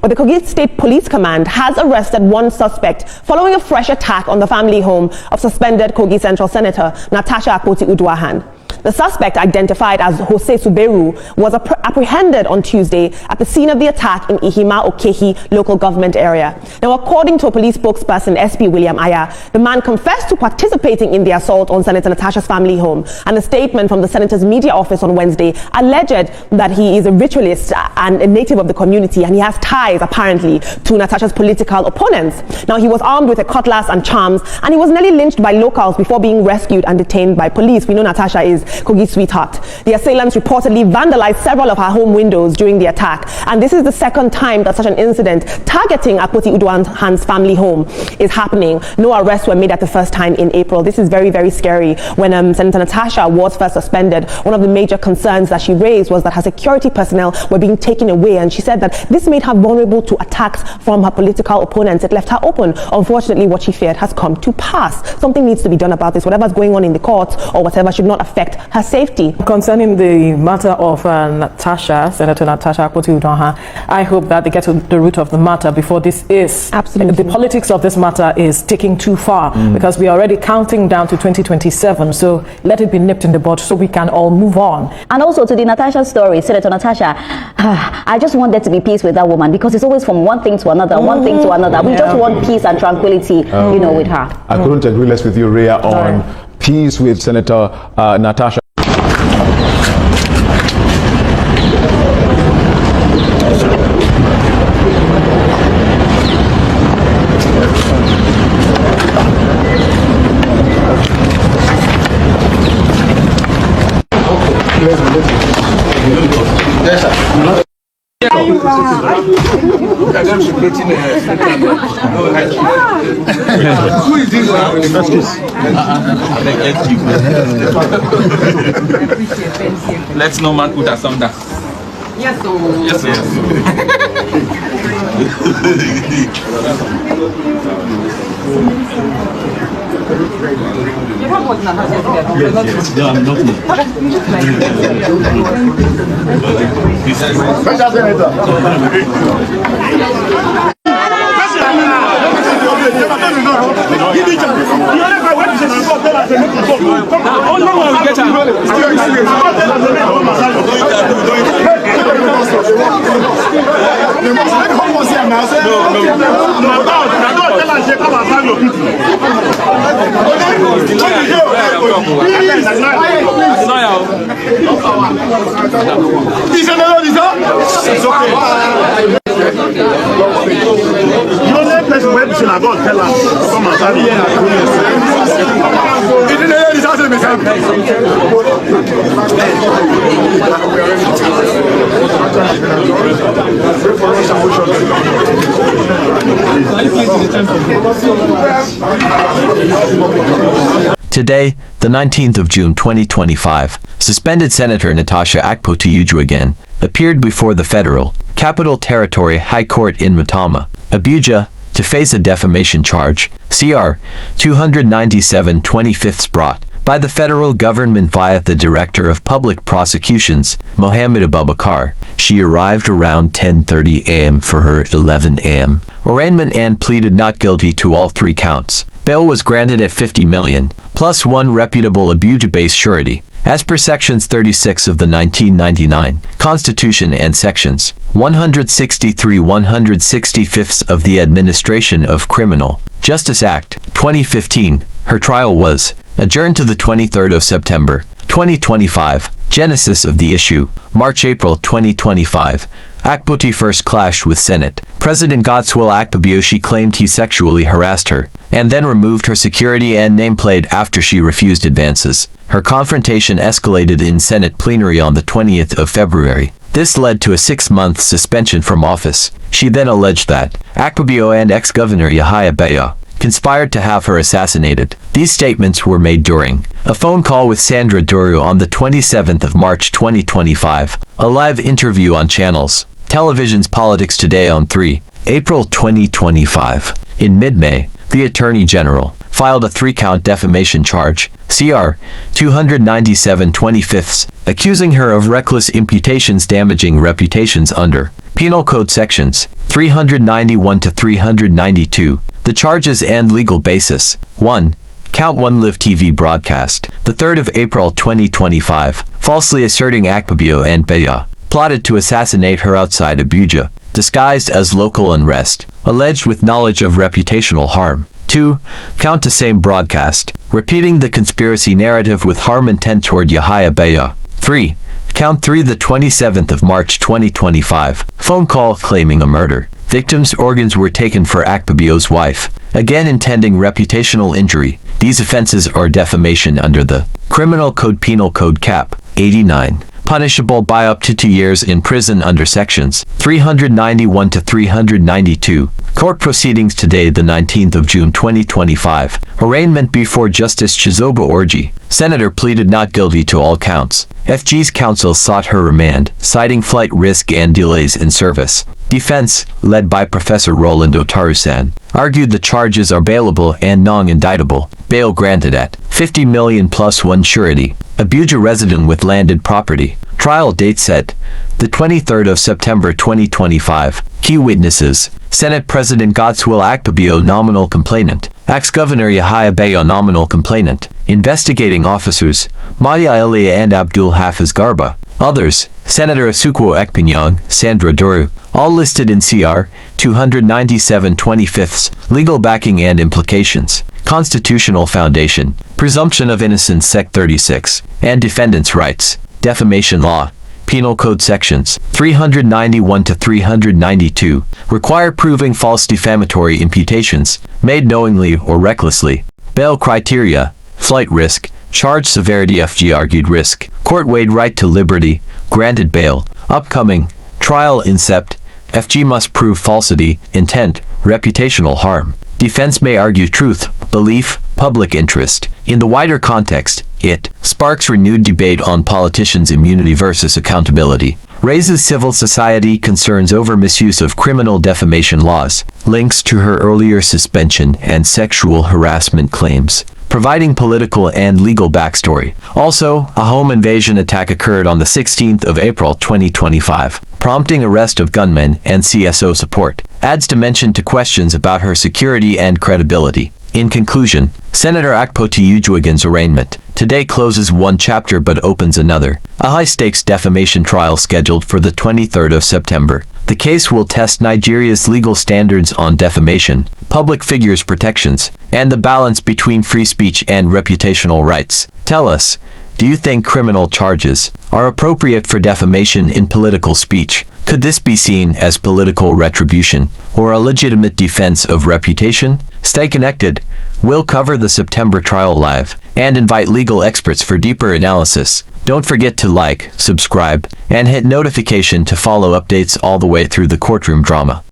but the Kogi State Police Command has arrested one suspect following a fresh attack on the family home of suspended Kogi Central Senator Natasha Akpoti-Uduaghan. The suspect, identified as Jose Suberu, was apprehended on Tuesday at the scene of the attack in Ihima Okehi local government area. Now, according to a police spokesperson, SP William Aya, the man confessed to participating in the assault on Senator Natasha's family home, and a statement from the senator's media office on Wednesday alleged that he is a ritualist and a native of the community, and he has ties, apparently, to Natasha's political opponents. Now, he was armed with a cutlass and charms, and he was nearly lynched by locals before being rescued and detained by police. We know Natasha is Kogi's sweetheart. The assailants reportedly vandalized several of her home windows during the attack, and this is the second time that such an incident targeting Akpoti-Uduaghan's family home is happening. No arrests were made at the first time in April. This is very, very scary. When Senator Natasha was first suspended, one of the major concerns that she raised was that her security personnel were being taken away, and she said that this made her vulnerable to attacks from her political opponents. It left her open. Unfortunately, what she feared has come to pass. Something needs to be done about this. Whatever's going on in the courts or whatever should not affect her safety. Concerning the matter of Natasha, Senator Natasha Akpoti-Uduaghan, I hope that they get to the root of the matter before this is. Absolutely. The politics of this matter is taking too far because we are already counting down to 2027. So let it be nipped in the bud so we can all move on. And also to the Natasha story, Senator Natasha, I just want there to be peace with that woman because it's always from one thing to another, one thing to another. We just want peace and tranquility, with her. I couldn't agree less with you, Rhea, on peace with Senator Natasha. Yes, sir. Who is this? Let's no man put us under. Yes, sir. Yes, Today, the 19th of June 2025, suspended Senator Natasha Akpoti-Uduaghan appeared before the Federal Capital Territory High Court in Matama, Abuja, to face a defamation charge, CR 297/25 brought by the federal government via the Director of Public Prosecutions, Mohammed Abubakar. She arrived around 10:30 a.m. for her 11 a.m. arraignment and pleaded not guilty to all three counts. Bail was granted at 50 million, plus one reputable Abuja-based surety, as per Sections 36 of the 1999 Constitution and Sections 163-165 of the Administration of Criminal Justice Act 2015. Her trial was adjourned to the 23rd of September 2025. Genesis of the issue: March-April 2025. Akpoti first clashed with Senate President Godswill Akpabio. She claimed he sexually harassed her, and then removed her security and nameplate after she refused advances. Her confrontation escalated in Senate plenary on the 20th of February. This led to a 6-month suspension from office. She then alleged that Akpabio and ex-governor Yahaya Bello conspired to have her assassinated. These statements were made during a phone call with Sandra Duru on the 27th of March 2025, a live interview on channels Television's Politics Today on 3 April 2025. In mid-May, the Attorney General filed a 3-count defamation charge, CR 297/25, accusing her of reckless imputations damaging reputations under Penal Code sections 391 to 392. The charges and legal basis. 1. Count 1 live TV broadcast. The 3rd of April 2025. Falsely asserting Akpoti and Beya plotted to assassinate her outside Abuja, disguised as local unrest, alleged with knowledge of reputational harm. 2. Count the same broadcast, repeating the conspiracy narrative with harm intent toward Yahaya Beya. 3. Count 3 the 27th of March 2025. Phone call claiming a murder. Victim's organs were taken for Akpotio's wife, again intending reputational injury. These offenses are defamation under the Criminal Code Penal Code Cap. 89. Punishable by up to 2 years in prison under sections 391 to 392. Court proceedings today, the 19th of June 2025. Arraignment before Justice Chizoba Orji. Senator pleaded not guilty to all counts. FG's counsel sought her remand, citing flight risk and delays in service. Defense, led by Professor Rolando Tarusan, argued the charges are bailable and non-indictable. Bail granted at 50 million plus one surety. Abuja resident with landed property. Trial date set, the 23rd of September 2025. Key witnesses: Senate President Godswill Akpoti, nominal complainant. Ex-Governor Yahaya Beya, nominal complainant. Investigating officers: Maya Elia and Abdul Hafiz Garba. Others: Senator Asukwo Ekpenyong, Sandra Duru. All listed in CR 297 25ths. Legal backing and implications. Constitutional foundation. Presumption of innocence Sec 36. And defendants' rights. Defamation law. Penal Code sections 391 to 392 require proving false defamatory imputations made knowingly or recklessly. Bail criteria: flight risk, charge severity. FG argued risk. Court weighed right to liberty, granted bail. Upcoming trial incept. FG must prove falsity, intent, reputational harm. Defense may argue truth, belief, public interest. In the wider context, it sparks renewed debate on politicians' immunity versus accountability, raises civil society concerns over misuse of criminal defamation laws, links to her earlier suspension and sexual harassment claims, providing political and legal backstory. Also, a home invasion attack occurred on the 16th of April 2025, prompting arrest of gunmen and CSO support, adds dimension to questions about her security and credibility. In conclusion, Senator Akpoti-Uduaghan's arraignment today closes one chapter but opens another, a high-stakes defamation trial scheduled for the 23rd of September. The case will test Nigeria's legal standards on defamation, public figures' protections, and the balance between free speech and reputational rights. Tell us, do you think criminal charges are appropriate for defamation in political speech? Could this be seen as political retribution or a legitimate defense of reputation? Stay connected. We'll cover the September trial live and invite legal experts for deeper analysis. Don't forget to like, subscribe, and hit notification to follow updates all the way through the courtroom drama.